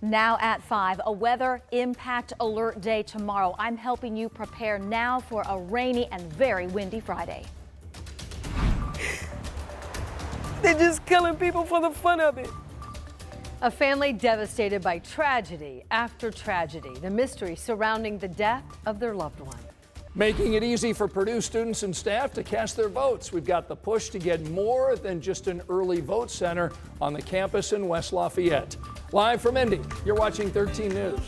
Now at 5, a weather impact alert day tomorrow. I'm helping you prepare now for a rainy and very windy Friday. They're just killing people for the fun of it. A family devastated by tragedy after tragedy. The mystery surrounding the death of their loved one. Making it easy for Purdue students and staff to cast their votes. We've got the push to get more than just an early vote center on the campus in West Lafayette. Live from Indy, you're watching 13 News.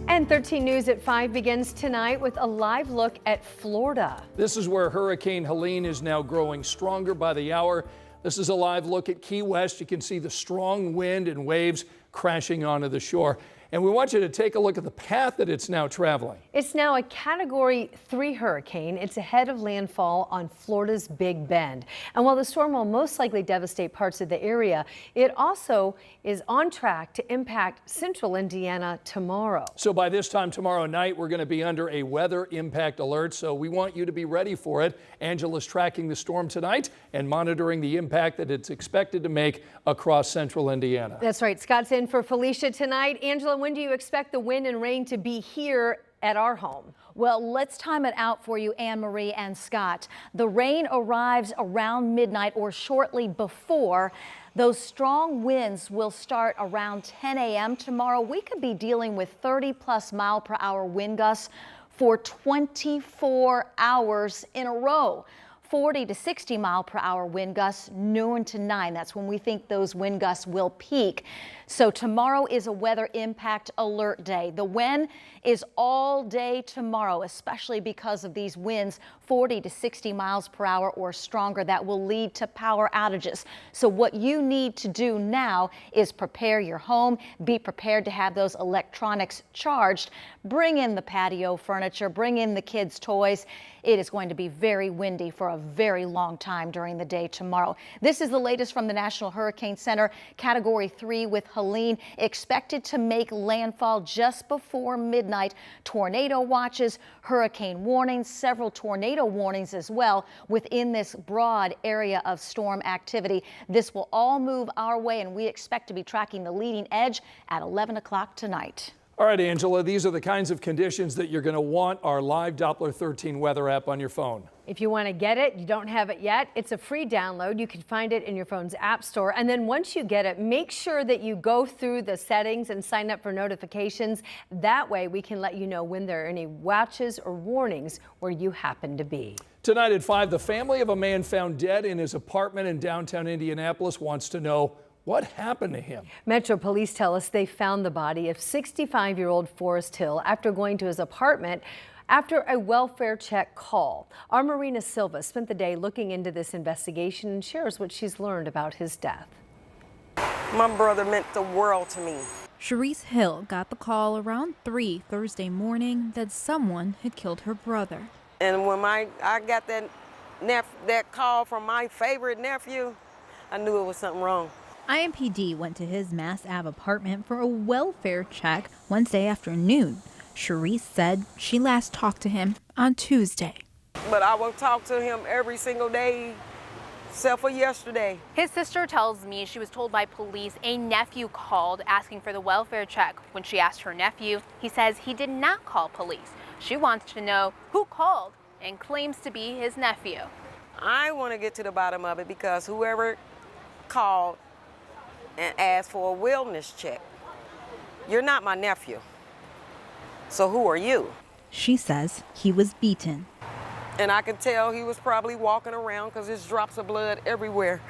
And 13 News at 5 begins tonight with a live look at Florida. This is where Hurricane Helene is now growing stronger by the hour. This is a live look at Key West. You can see the strong wind and waves crashing onto the shore. And we want you to take a look at the path that it's now traveling. It's now a Category 3 hurricane. It's ahead of landfall on Florida's Big Bend. And while the storm will most likely devastate parts of the area, it also is on track to impact central Indiana tomorrow. So by this time tomorrow night, we're going to be under a weather impact alert. So we want you to be ready for it. Angela's tracking the storm tonight and monitoring the impact that it's expected to make across central Indiana. That's right. Scott's in for Felicia tonight. Angela, when do you expect the wind and rain to be here at our home? Well, let's time it out for you, Anne Marie and Scott. The rain arrives around midnight or shortly before. Those strong winds will start around 10 a.m. tomorrow. We could be dealing with 30+ mile-per-hour wind gusts for 24 hours in a row. 40 to 60 mile-per-hour wind gusts noon to 9. That's when we think those wind gusts will peak. So tomorrow is a weather impact alert day. The wind is all day tomorrow, especially because of these winds 40 to 60 miles per hour or stronger. That will lead to power outages. So what you need to do now is prepare your home. Be prepared to have those electronics charged. Bring in the patio furniture. Bring in the kids' toys. It is going to be very windy for a very long time during the day tomorrow. This is the latest from the National Hurricane Center. Category 3 with Helene expected to make landfall just before midnight. Tornado watches, hurricane warnings, several tornado warnings as well within this broad area of storm activity. This will all move our way, and we expect to be tracking the leading edge at 11 o'clock tonight. All right, Angela, these are the kinds of conditions that you're going to want our live Doppler 13 weather app on your phone. If you want to get it, you don't have it yet, it's a free download. You can find it in your phone's app store. And then once you get it, make sure that you go through the settings and sign up for notifications. That way we can let you know when there are any watches or warnings where you happen to be. Tonight at 5, the family of a man found dead in his apartment in downtown Indianapolis wants to know what happened to him. Metro Police tell us they found the body of 65-year-old Forrest Hill after going to his apartment after a welfare check call. Our Marina Silva spent the day looking into this investigation and shares what she's learned about his death. My brother meant the world to me. Sharice Hill got the call around 3 Thursday morning that someone had killed her brother. And when I got that call from my favorite nephew, I knew it was something wrong. IMPD went to his Mass Ave apartment for a welfare check Wednesday afternoon. Sharice said she last talked to him on Tuesday. But I will talk to him every single day, except for yesterday. His sister tells me she was told by police a nephew called asking for the welfare check. When she asked her nephew, he says he did not call police. She wants to know who called and claims to be his nephew. I want to get to the bottom of it because whoever called and asked for a wellness check, you're not my nephew. So who are you? She says he was beaten. And I can tell he was probably walking around because there's drops of blood everywhere.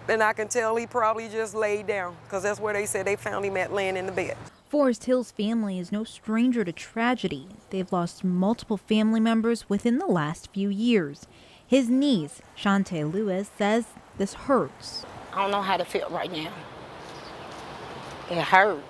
And I can tell he probably just laid down because that's where they said they found him at, laying in the bed. Forrest Hill's family is no stranger to tragedy. They've lost multiple family members within the last few years. His niece, Shantae Lewis, says this hurts. I don't know how to feel right now. It hurt.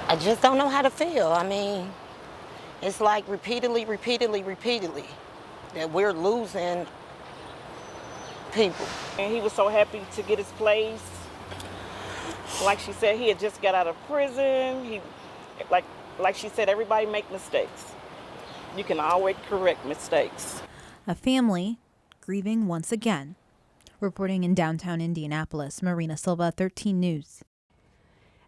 I just don't know how to feel. I mean, it's like repeatedly that we're losing people. And he was so happy to get his place. Like she said, he had just got out of prison. Like she said, everybody make mistakes. You can always correct mistakes. A family grieving once again. Reporting in downtown Indianapolis, Marina Silva, 13 News.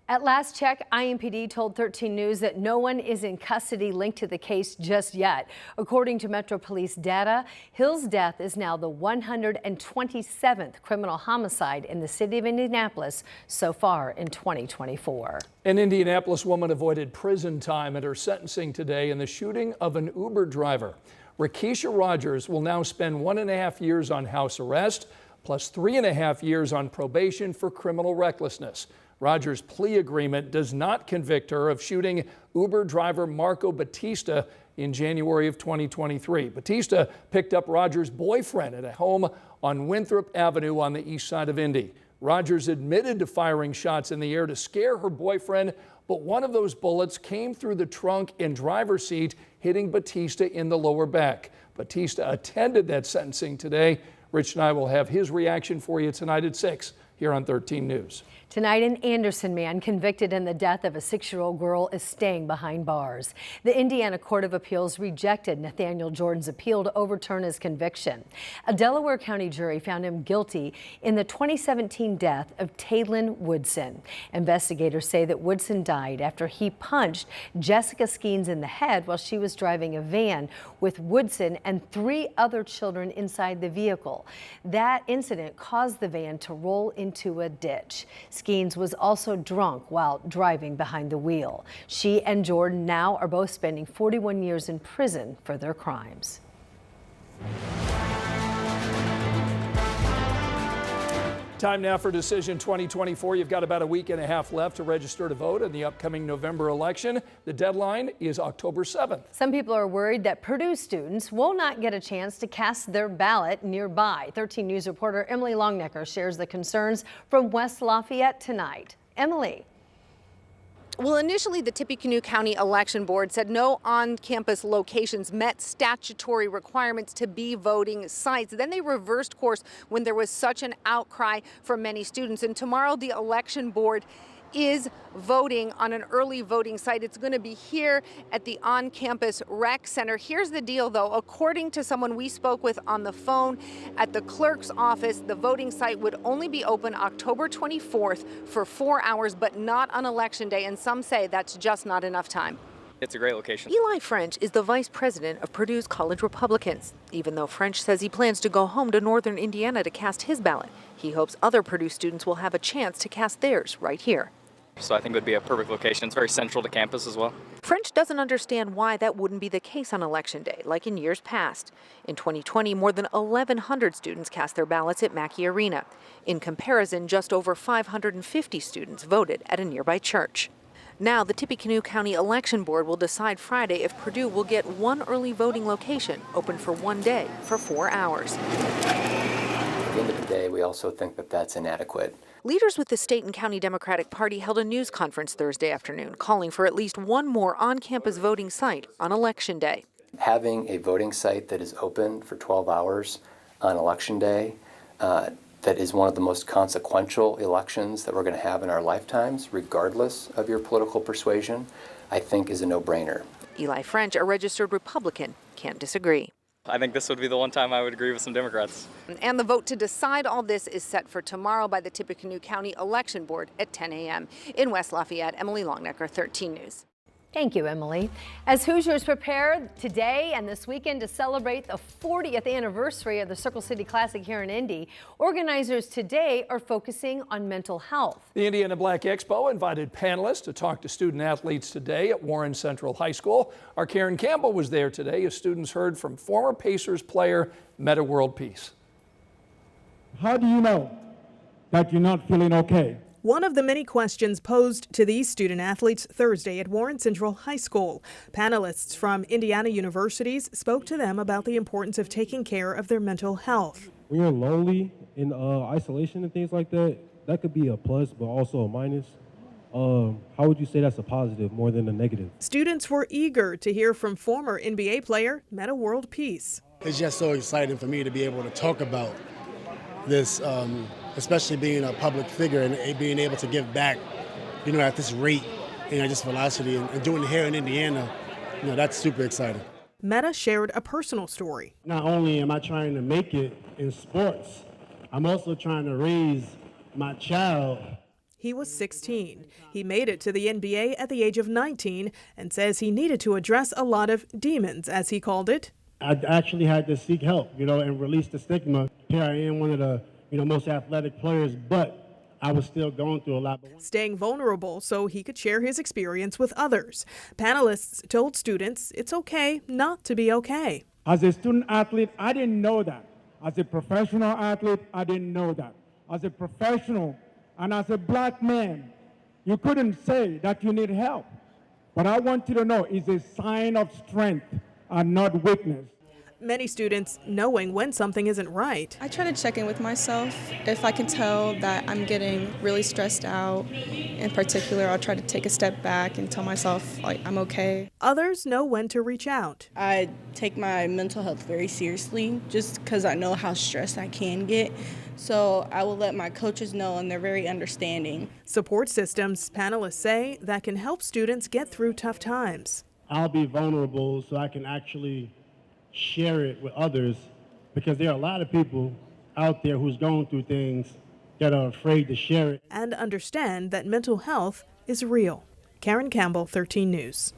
At last check, IMPD told 13 News that no one is in custody linked to the case just yet. According to Metro Police data, Hill's death is now the 127th criminal homicide in the city of Indianapolis so far in 2024. An Indianapolis woman avoided prison time at her sentencing today in the shooting of an Uber driver. Rakesha Rogers will now spend 1.5 years on house arrest, plus 3.5 years on probation for criminal recklessness. Rogers' plea agreement does not convict her of shooting Uber driver Marco Batista in January of 2023. Batista picked up Rogers' boyfriend at a home on Winthrop Avenue on the east side of Indy. Rogers admitted to firing shots in the air to scare her boyfriend, but one of those bullets came through the trunk and driver's seat, hitting Batista in the lower back. Batista attended that sentencing today. Rich and I will have his reaction for you tonight at 6 here on 13 News. Tonight, an Anderson man convicted in the death of a 6-year-old girl is staying behind bars. The Indiana Court of Appeals rejected Nathaniel Jordan's appeal to overturn his conviction. A Delaware County jury found him guilty in the 2017 death of Taylin Woodson. Investigators say that Woodson died after he punched Jessica Skeens in the head while she was driving a van with Woodson and 3 other children inside the vehicle. That incident caused the van to roll into a ditch. Skeens was also drunk while driving behind the wheel. She and Jordan now are both spending 41 years in prison for their crimes. Time now for Decision 2024. You've got about a week and a half left to register to vote in the upcoming November election. The deadline is October 7th. Some people are worried that Purdue students will not get a chance to cast their ballot nearby. 13 News reporter Emily Longnecker shares the concerns from West Lafayette tonight. Emily. Well, initially, the Tippecanoe County Election Board said no on-campus locations met statutory requirements to be voting sites. Then they reversed course when there was such an outcry from many students. And tomorrow, the Election Board is voting on an early voting site. It's going to be here at the on-campus rec center. Here's the deal, though. According to someone we spoke with on the phone at the clerk's office, the voting site would only be open October 24th for 4 hours, but not on Election Day. And some say that's just not enough time. It's a great location. Eli French is the vice president of Purdue's College Republicans. Even though French says he plans to go home to northern Indiana to cast his ballot, he hopes other Purdue students will have a chance to cast theirs right here. So I think it would be a perfect location. It's very central to campus as well. French doesn't understand why that wouldn't be the case on Election Day, like in years past. In 2020, more than 1,100 students cast their ballots at Mackey Arena. In comparison, just over 550 students voted at a nearby church. Now, the Tippecanoe County Election Board will decide Friday if Purdue will get one early voting location open for one day for 4 hours. At the end of the day, we also think that that's inadequate. Leaders with the state and county Democratic Party held a news conference Thursday afternoon calling for at least one more on-campus voting site on Election Day. Having a voting site that is open for 12 hours on Election Day, that is one of the most consequential elections that we're going to have in our lifetimes, regardless of your political persuasion, I think is a no-brainer. Eli French, a registered Republican, can't disagree. I think this would be the one time I would agree with some Democrats. And the vote to decide all this is set for tomorrow by the Tippecanoe County Election Board at 10 a.m. In West Lafayette, Emily Longnecker, 13 News. Thank you, Emily. As Hoosiers prepare today and this weekend to celebrate the 40th anniversary of the Circle City Classic here in Indy, organizers today are focusing on mental health. The Indiana Black Expo invited panelists to talk to student athletes today at Warren Central High School. Our Karen Campbell was there today as students heard from former Pacers player Metta World Peace. How do you know that you're not feeling okay? One of the many questions posed to these student athletes Thursday at Warren Central High School. Panelists from Indiana universities spoke to them about the importance of taking care of their mental health. When you're lonely in isolation and things like that, that could be a plus, but also a minus. How would you say that's a positive more than a negative? Students were eager to hear from former NBA player Metta World Peace. It's just so exciting for me to be able to talk about this, especially being a public figure and being able to give back, at this rate, just velocity and doing it here in Indiana, that's super exciting. Meta shared a personal story. Not only am I trying to make it in sports, I'm also trying to raise my child. He was 16. He made it to the NBA at the age of 19 and says he needed to address a lot of demons, as he called it. I actually had to seek help, and release the stigma. Here I am, one of the, most athletic players, but I was still going through a lot. Staying vulnerable so he could share his experience with others. Panelists told students it's okay not to be okay. As a student athlete, I didn't know that. As a professional athlete, I didn't know that. As a professional and as a black man, you couldn't say that you need help. But I want you to know it's a sign of strength and not weakness. Many students knowing when something isn't right. I try to check in with myself. If I can tell that I'm getting really stressed out, in particular, I'll try to take a step back and tell myself, I'm okay. Others know when to reach out. I take my mental health very seriously just because I know how stressed I can get. So I will let my coaches know, and they're very understanding. Support systems, panelists say, that can help students get through tough times. I'll be vulnerable so I can actually share it with others, because there are a lot of people out there who's going through things that are afraid to share it. And understand that mental health is real. Karen Campbell, 13 News.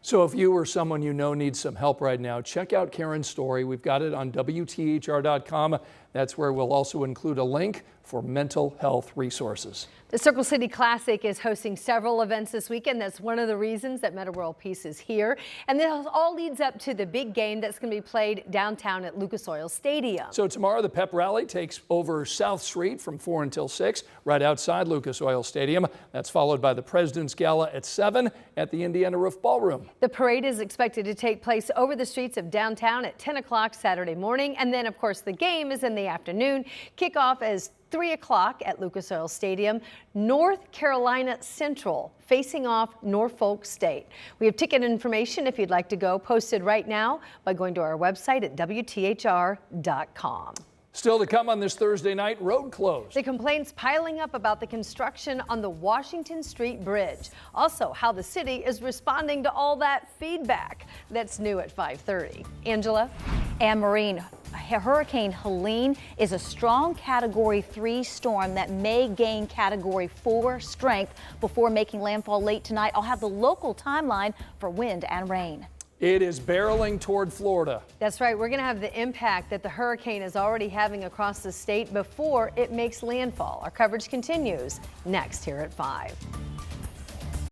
So if you or someone you know needs some help right now, check out Karen's story. We've got it on WTHR.com. That's where we'll also include a link for mental health resources. The Circle City Classic is hosting several events this weekend. That's one of the reasons that Meta World Peace is here. And this all leads up to the big game that's going to be played downtown at Lucas Oil Stadium. So tomorrow the pep rally takes over South Street from 4 until 6, right outside Lucas Oil Stadium. That's followed by the President's Gala at 7 at the Indiana Roof Ballroom. The parade is expected to take place over the streets of downtown at 10 o'clock Saturday morning. And then, of course, the game is in the afternoon. Kickoff is 3 o'clock at Lucas Oil Stadium. North Carolina Central facing off Norfolk State. We have ticket information if you'd like to go, posted right now by going to our website at WTHR.com. Still to come on this Thursday night, road closed. The complaints piling up about the construction on the Washington Street Bridge. Also, how the city is responding to all that feedback. That's new at 5:30. Angela? And Maureen, Hurricane Helene is a strong Category 3 storm that may gain Category 4 strength before making landfall late tonight. I'll have the local timeline for wind and rain. It is barreling toward Florida. That's right. We're going to have the impact that the hurricane is already having across the state before it makes landfall. Our coverage continues next here at 5.